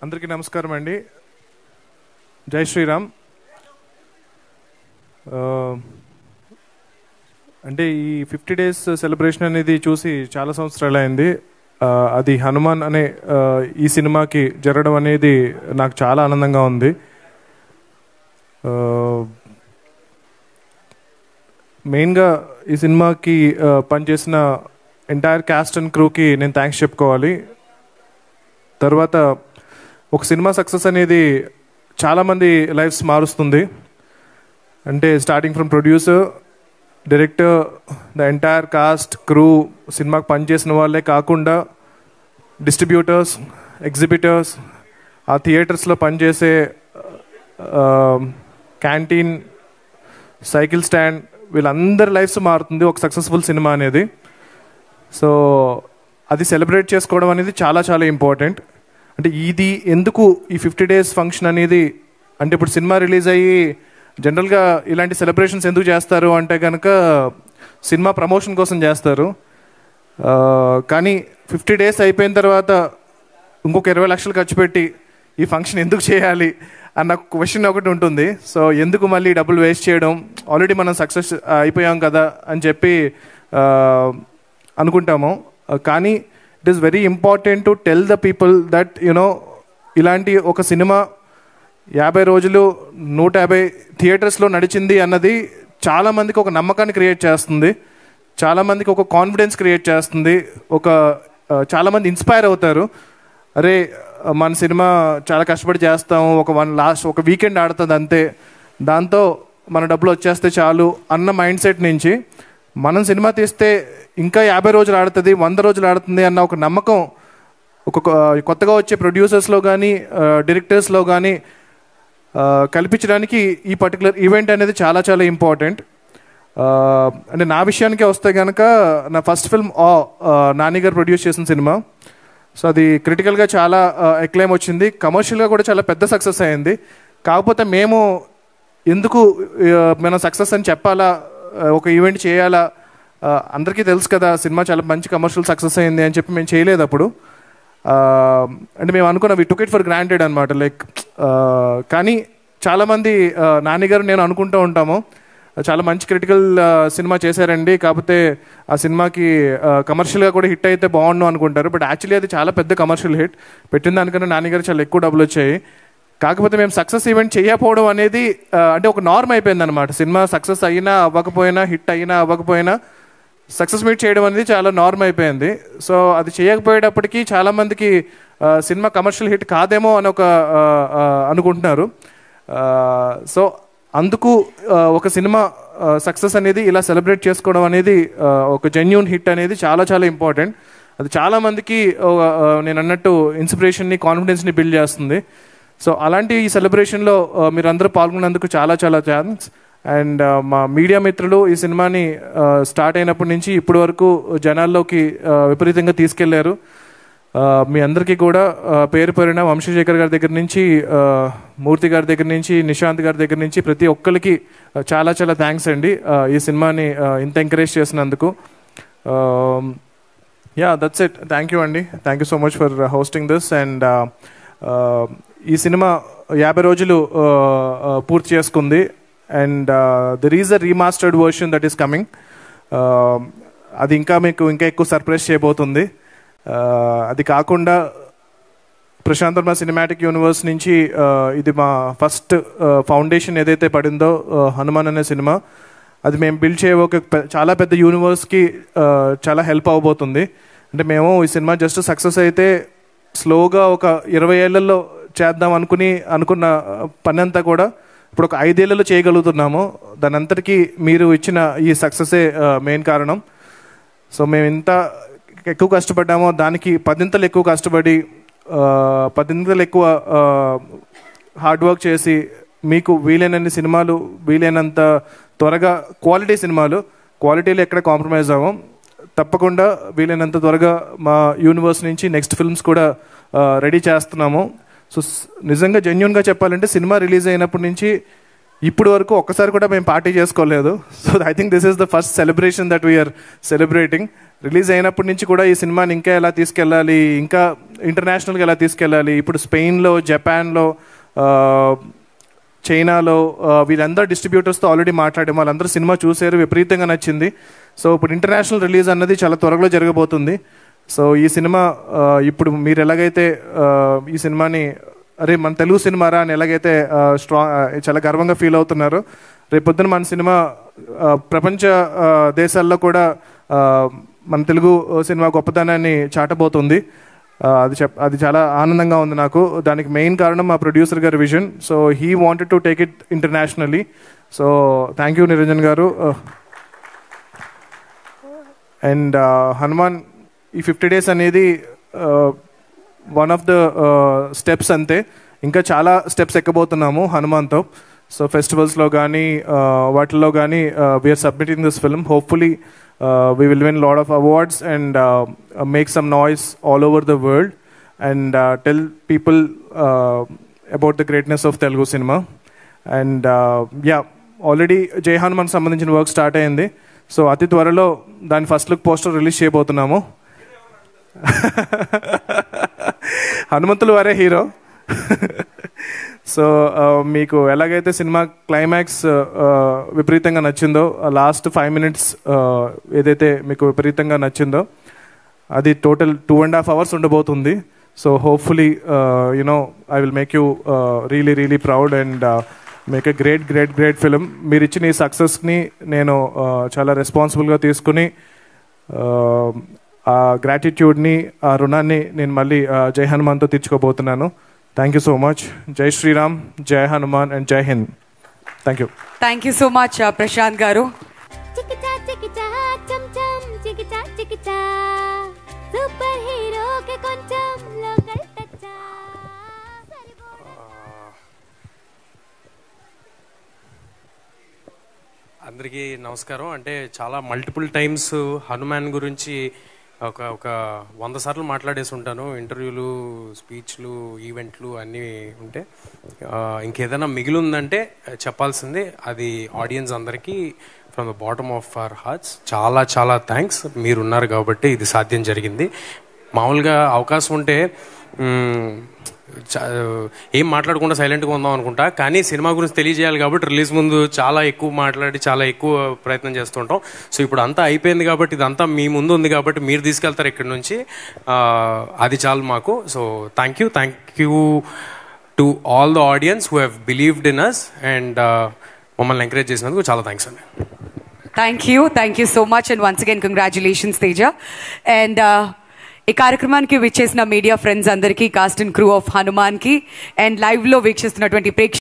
అందరికీ నమస్కారం అండి. జై శ్రీరామ్. అంటే ఈ 50 days సెలబ్రేషన్ అనేది చూసి చాలా సంవత్సరాలు అయింది. అది హనుమాన్ అనే ఈ సినిమాకి జరగడం అనేది నాకు చాలా ఆనందంగా ఉంది. మెయిన్గా ఈ సినిమాకి పనిచేసిన ఎంటైర్ క్యాస్ట్ అండ్ క్రూకి నేను థ్యాంక్స్ చెప్పుకోవాలి. తర్వాత ఒక సినిమా సక్సెస్ అనేది చాలామంది లైఫ్స్ మారుస్తుంది. అంటే starting from producer, director, the entire cost, crew, సినిమాకి పనిచేసిన వాళ్ళే కాకుండా డిస్ట్రిబ్యూటర్స్, ఎగ్జిబిటర్స్, ఆ థియేటర్స్లో పనిచేసే క్యాంటీన్, సైకిల్ స్టాండ్, వీళ్ళందరి లైఫ్స్ మారుతుంది ఒక సక్సెస్ఫుల్ సినిమా అనేది. సో అది సెలబ్రేట్ చేసుకోవడం అనేది చాలా చాలా ఇంపార్టెంట్. అంటే ఇది ఎందుకు ఈ 50 days ఫంక్షన్ అనేది, అంటే ఇప్పుడు సినిమా రిలీజ్ అయ్యి జనరల్గా ఇలాంటి సెలబ్రేషన్స్ ఎందుకు చేస్తారు అంటే కనుక సినిమా ప్రమోషన్ కోసం చేస్తారు. కానీ 50 days అయిపోయిన తర్వాత ఇంకొక 20 లక్షలు ఖర్చు పెట్టి ఈ ఫంక్షన్ ఎందుకు చేయాలి అన్న క్వశ్చన్ ఒకటి ఉంటుంది. సో ఎందుకు మళ్ళీ డబ్బులు వేస్ట్ చేయడం, ఆల్రెడీ మనం సక్సెస్ అయిపోయాం కదా అని చెప్పి అనుకుంటాము. కానీ it is very important to tell the people that ఇలాంటి ఒక సినిమా 50 రోజులు 150 థియేటర్స్లో నడిచింది అన్నది చాలామందికి ఒక నమ్మకాన్ని క్రియేట్ చేస్తుంది, చాలామందికి ఒక కాన్ఫిడెన్స్ క్రియేట్ చేస్తుంది, చాలామంది ఇన్స్పైర్ అవుతారు. అరే మన సినిమా చాలా కష్టపడి చేస్తాము, ఒక వీకెండ్ ఆడుతుంది అంతే, దాంతో మన డబ్బులు వచ్చేస్తే చాలు అన్న మైండ్ సెట్ నుంచి మనం సినిమా తీస్తే ఇంకా 50 రోజులు ఆడుతుంది, 100 రోజులు ఆడుతుంది అన్న ఒక నమ్మకం కొత్తగా వచ్చే ప్రొడ్యూసర్స్లో కానీ డైరెక్టర్స్లో కానీ కల్పించడానికి ఈ పర్టికులర్ ఈవెంట్ అనేది చాలా చాలా ఇంపార్టెంట్. అంటే నా విషయానికే వస్తే కనుక నా ఫస్ట్ ఫిల్మ్ నాని గారు ప్రొడ్యూస్ చేసిన సినిమా. సో అది క్రిటికల్గా చాలా ఎక్లైమ్ వచ్చింది, కమర్షియల్గా కూడా చాలా పెద్ద సక్సెస్ అయింది. కాకపోతే మేము ఎందుకు మనం సక్సెస్ అని చెప్పాలా, ఒక ఈవెంట్ చేయాలా, అందరికీ తెలుసు కదా సినిమా చాలా మంచి కమర్షియల్ సక్సెస్ అయింది అని చెప్పి మేము చేయలేదు అప్పుడు. అంటే మేము అనుకున్నాం వి టుక్ ఇట్ ఫర్ గ్రాంటెడ్ అనమాట. కానీ చాలామంది నాని గారు నేను అనుకుంటూ ఉంటాము చాలా మంచి క్రిటికల్ సినిమా చేశారండి, కాకపోతే ఆ సినిమాకి కమర్షియల్గా కూడా హిట్ అయితే బాగుండు అనుకుంటారు. బట్ యాక్చువల్లీ అది చాలా పెద్ద కమర్షియల్ హిట్, పెట్టిన దానికన్నా నాని గారు చాలా ఎక్కువ డబ్బులు వచ్చాయి. కాకపోతే మేము సక్సెస్ ఈవెంట్ చేయకపోవడం అనేది అంటే ఒక నార్మ్ అయిపోయింది అనమాట. సినిమా సక్సెస్ అయినా అవ్వకపోయినా, హిట్ అయినా అవ్వకపోయినా సక్సెస్ మీట్ చేయడం అనేది చాలా నార్మ్ అయిపోయింది. సో అది చేయకపోయేటప్పటికీ చాలామందికి సినిమా కమర్షియల్ హిట్ కాదేమో అని అనుకుంటున్నారు. సో అందుకు ఒక సినిమా సక్సెస్ అనేది ఇలా సెలబ్రేట్ చేసుకోవడం అనేది, ఒక జెన్యూన్ హిట్ అనేది చాలా చాలా ఇంపార్టెంట్. అది చాలామందికి నేను అన్నట్టు ఇన్స్పిరేషన్ని, కాన్ఫిడెన్స్ని బిల్డ్ చేస్తుంది. సో అలాంటి ఈ సెలబ్రేషన్లో మీరందరూ పాల్గొన్నందుకు చాలా చాలా థ్యాంక్స్. అండ్ మా మీడియా మిత్రులు ఈ సినిమాని స్టార్ట్ అయినప్పటి నుంచి ఇప్పటి వరకు జనాల్లోకి విపరీతంగా తీసుకెళ్లారు. మీ అందరికీ కూడా పేరు పేరున వంశశేఖర్ గారి దగ్గర నుంచి, మూర్తి గారి దగ్గర నుంచి, నిశాంత్ గారి దగ్గర నుంచి ప్రతి ఒక్కరికి చాలా చాలా థ్యాంక్స్ అండి ఈ సినిమాని ఇంత ఎంకరేజ్ చేసినందుకు. That's it. థ్యాంక్ యూ అండి. Thank you so much for hosting this. And ఈ సినిమా 50 రోజులు పూర్తి చేసుకుంది. And there is a remastered version that is coming. అది మీకు ఇంకా ఎక్కువ సర్ప్రైజ్ చేయబోతుంది. అది కాకుండా ప్రశాంత్ వర్మ సినిమాటిక్ యూనివర్స్ నుంచి ఇది మా ఫస్ట్ ఫౌండేషన్ ఏదైతే పడిందో హనుమాన్ అనే సినిమా, అది మేము బిల్డ్ చేయ ఒక చాలా పెద్ద యూనివర్స్కి చాలా హెల్ప్ అవబోతుంది. అంటే మేము ఈ సినిమా జస్ట్ సక్సెస్ అయితే స్లోగా ఒక 20 ఏళ్లలో చేద్దాం అనుకున్న పని అంతా కూడా ఇప్పుడు ఒక 5 ఏళ్లలో చేయగలుగుతున్నాము. దాని అంతటికీ మీరు ఇచ్చిన ఈ సక్సెసే మెయిన్ కారణం. సో మేము ఇంత ఎక్కువ కష్టపడ్డామో దానికి 10 ఎక్కువ కష్టపడి 10 ఎక్కువ హార్డ్ వర్క్ చేసి మీకు వీలైనన్ని సినిమాలు, వీలైనంత త్వరగా క్వాలిటీ సినిమాలు, క్వాలిటీలో ఎక్కడ కాంప్రమైజ్ అవ్వం, తప్పకుండా వీలైనంత త్వరగా మా యూనివర్స్ నుంచి నెక్స్ట్ ఫిల్మ్స్ కూడా రెడీ చేస్తున్నాము. సో నిజంగా జెన్యూన్గా చెప్పాలంటే సినిమా రిలీజ్ అయినప్పటి నుంచి ఇప్పుడు వరకు ఒక్కసారి కూడా మేము పార్టీ చేసుకోలేదు. So I think this is the first celebration that we're celebrating. Release అయినప్పటి నుంచి కూడా ఈ సినిమాని ఇంకా ఎలా తీసుకెళ్ళాలి, ఇంకా ఇంటర్నేషనల్గా ఎలా తీసుకెళ్ళాలి, ఇప్పుడు స్పెయిన్లో, జపాన్లో, చైనాలో వీళ్ళందరూ డిస్ట్రిబ్యూటర్స్తో ఆల్రెడీ మాట్లాడాము. వాళ్ళందరూ సినిమా చూసారు, విపరీతంగా నచ్చింది. సో ఇప్పుడు ఇంటర్నేషనల్ రిలీజ్ అన్నది చాలా త్వరలో జరగబోతుంది. సో ఈ సినిమా ఇప్పుడు మీరు ఎలాగైతే ఈ సినిమాని అరే మన తెలుగు సినిమారా అని ఎలాగైతే చాలా గర్వంగా ఫీల్ అవుతున్నారు, రేపొద్దున మన సినిమా ప్రపంచ దేశాల్లో కూడా మన తెలుగు సినిమా గొప్పతనాన్ని చాటబోతుంది. అది చాలా ఆనందంగా ఉంది నాకు. దానికి మెయిన్ కారణం మా ప్రొడ్యూసర్ గారి vision. So he wanted to take it internationally. So thank you Niranjan గారు. అండ్ హనుమాన్ ఈ 50 days అనేది వన్ ఆఫ్ ద స్టెప్స్ అంతే. ఇంకా చాలా స్టెప్స్ ఎక్కబోతున్నాము హనుమాన్తో. సో ఫెస్టివల్స్లో కానీ వాటిల్లో కానీ we're submitting this film. Hopefully we will win a lot of awards and make some noise all over the world and tell people about the greatness of Telugu cinema. And already Jai Hanuman సంబంధించిన work start అయింది. So అతి త్వరలో దాని first look poster release చేయబోతున్నాము. హనుమంతులు వారే hero. So మీకు ఎలాగైతే cinema climax విపరీతంగా నచ్చిందో, లాస్ట్ 5 minutes ఏదైతే మీకు విపరీతంగా నచ్చిందో, అది టోటల్ 2.5 hours ఉండబోతుంది. So hopefully you know I will make you really proud and make a great film. మీరు ఇచ్చిన ఈ సక్సెస్ని నేను చాలా రెస్పాన్సిబుల్గా తీసుకుని ఆ గ్రాటిట్యూడ్ని, ఆ రుణాన్ని నేను మళ్ళీ జై హనుమాన్తో తీర్చుకోబోతున్నాను. Thank you so much. Jai Shri Ram, Jai Hanuman and Jai Hind. Thank you. Thank you so much, Prashant garu. Chikicha chikicha cham cham chikicha chikicha super hero ke koncham local touch. అందరికీ నమస్కారం. అంటే చాలా multiple times Hanuman గురించి ఒక 100 సార్లు మాట్లాడేసి ఉంటాను. ఇంటర్వ్యూలు, స్పీచ్లు, ఈవెంట్లు అన్నీ ఉంటే ఇంకేదైనా మిగిలి ఉందంటే చెప్పాల్సింది అది ఆడియన్స్ అందరికీ from the bottom of our hearts చాలా థ్యాంక్స్. మీరున్నారు కాబట్టి ఇది సాధ్యం జరిగింది. మామూలుగా అవకాశం ఉంటే ఏం మాట్లాడకుండా సైలెంట్గా ఉందాం అనుకుంటా, కానీ సినిమా గురించి తెలియజేయాలి కాబట్టి రిలీజ్ ముందు చాలా ఎక్కువ మాట్లాడి చాలా ఎక్కువ ప్రయత్నం చేస్తుంటాం. సో ఇప్పుడు అంతా అయిపోయింది కాబట్టి ఇదంతా మీ ముందు ఉంది కాబట్టి మీరు తీసుకెళ్తారు ఇక్కడి నుంచి, అది చాలు మాకు. So thank you to all the audience who have believed in us and మమ్మల్ని ఎంకరేజ్ చేసినందుకు చాలా థ్యాంక్స్ అండి. Thank you so much and once again congratulations Teja. And ఈ కార్యక్రమానికి విచ్చేసిన మీడియా ఫ్రెండ్స్ అందరికీ, cost and crew of Hanuman కి and live లో వీక్షిస్తున్నటువంటి ప్రేక్షకులు